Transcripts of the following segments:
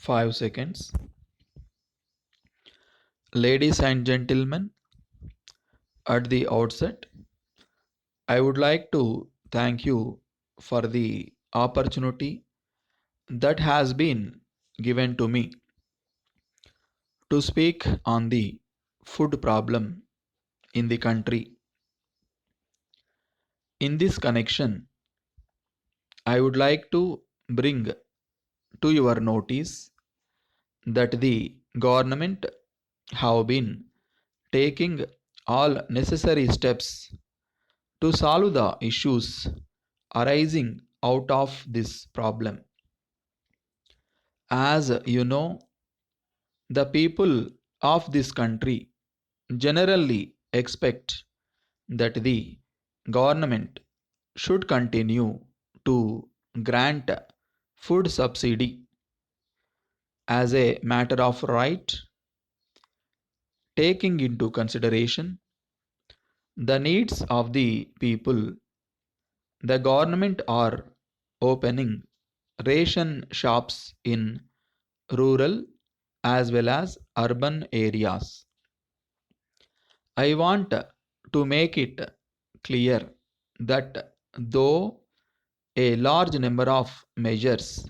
5 seconds. Ladies and gentlemen, at the outset, I would like to thank you for the opportunity that has been given to me to speak on the food problem in the country. In this connection, I would like to bring to your notice that the government have been taking all necessary steps to solve the issues arising out of this problem. As you know, the people of this country generally expect that the government should continue to grant food subsidy as a matter of right, taking into consideration the needs of the people. The government are opening ration shops in rural as well as urban areas. I want to make it clear that though a large number of measures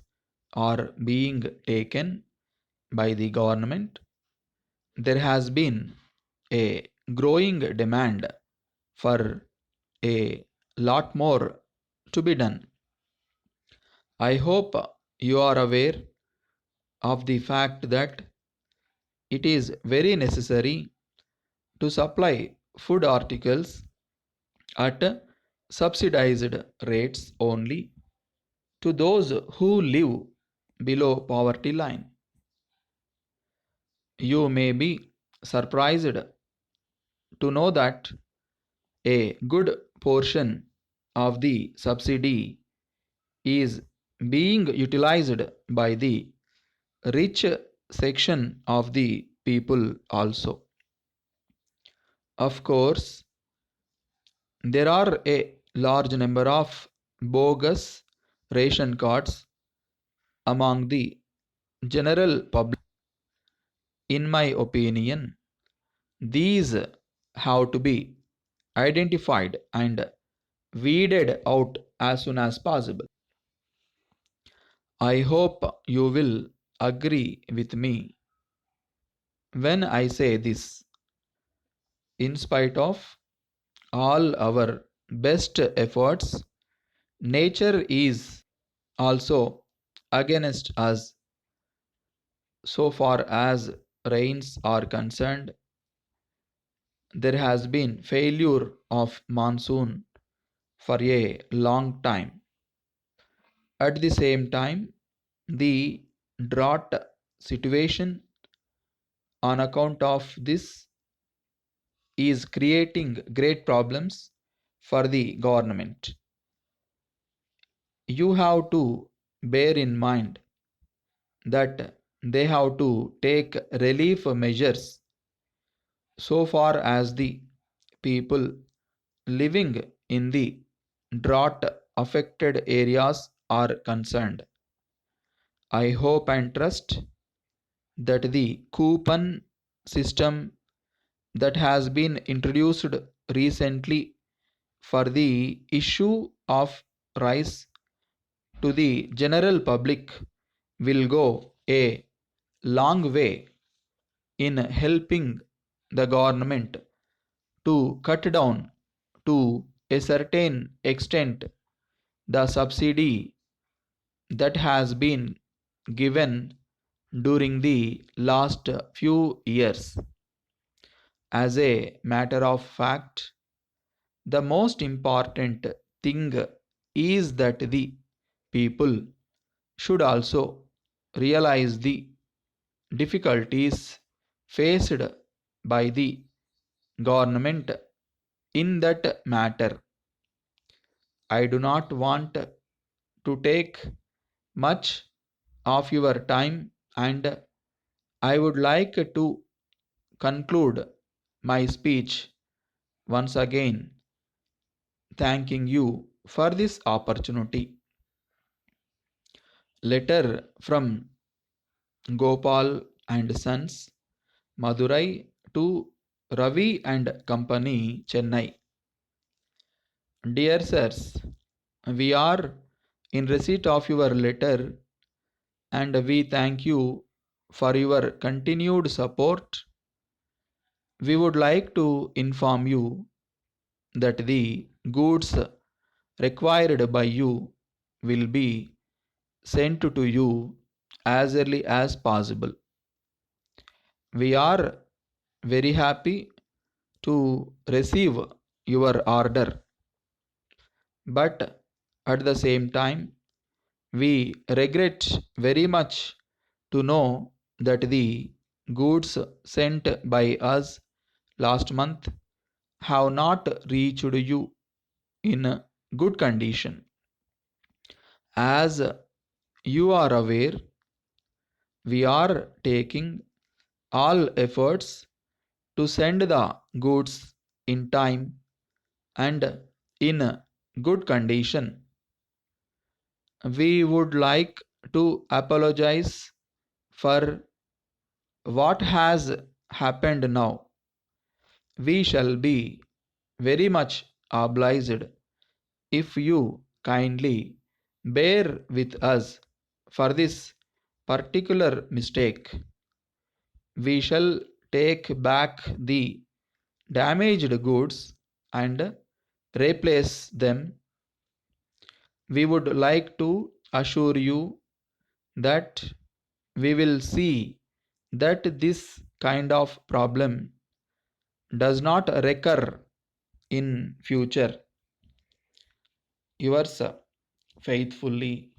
are being taken by the government, there has been a growing demand for a lot more to be done. I hope you are aware of the fact that it is very necessary to supply food articles at subsidized rates only to those who live below poverty line. You may be surprised to know that a good portion of the subsidy is being utilized by the rich section of the people also. Of course, there are a large number of bogus ration cards among the general public. In my opinion, these have to be identified and weeded out as soon as possible. I hope you will agree with me when I say this. In spite of all our best efforts, nature is also against us so far as rains are concerned. There has been failure of monsoon for a long time. At the same time, the drought situation on account of this is creating great problems for the government. You have to bear in mind that they have to take relief measures so far as the people living in the drought affected areas are concerned. I hope and trust that the coupon system that has been introduced recently for the issue of rice to the general public will go a long way in helping the government to cut down to a certain extent the subsidy that has been given during the last few years. As a matter of fact, the most important thing is that the people should also realize the difficulties faced by the government in that matter. I do not want to take much of your time, and I would like to conclude my speech once again thanking you for this opportunity. Letter from Gopal and Sons, Madurai to Ravi and Company, Chennai. Dear sirs, we are in receipt of your letter and we thank you for your continued support. We would like to inform you that the goods required by you will be sent to you as early as possible. We are very happy to receive your order, but at the same time, we regret very much to know that the goods sent by us last month have not reached you in good condition. As you are aware, we are taking all efforts to send the goods in time and in good condition. We would like to apologize for what has happened now. We shall be very much obliged if you kindly bear with us for this particular mistake. We shall take back the damaged goods and replace them. We would like to assure you that we will see that this kind of problem does not recur in future. Yours faithfully,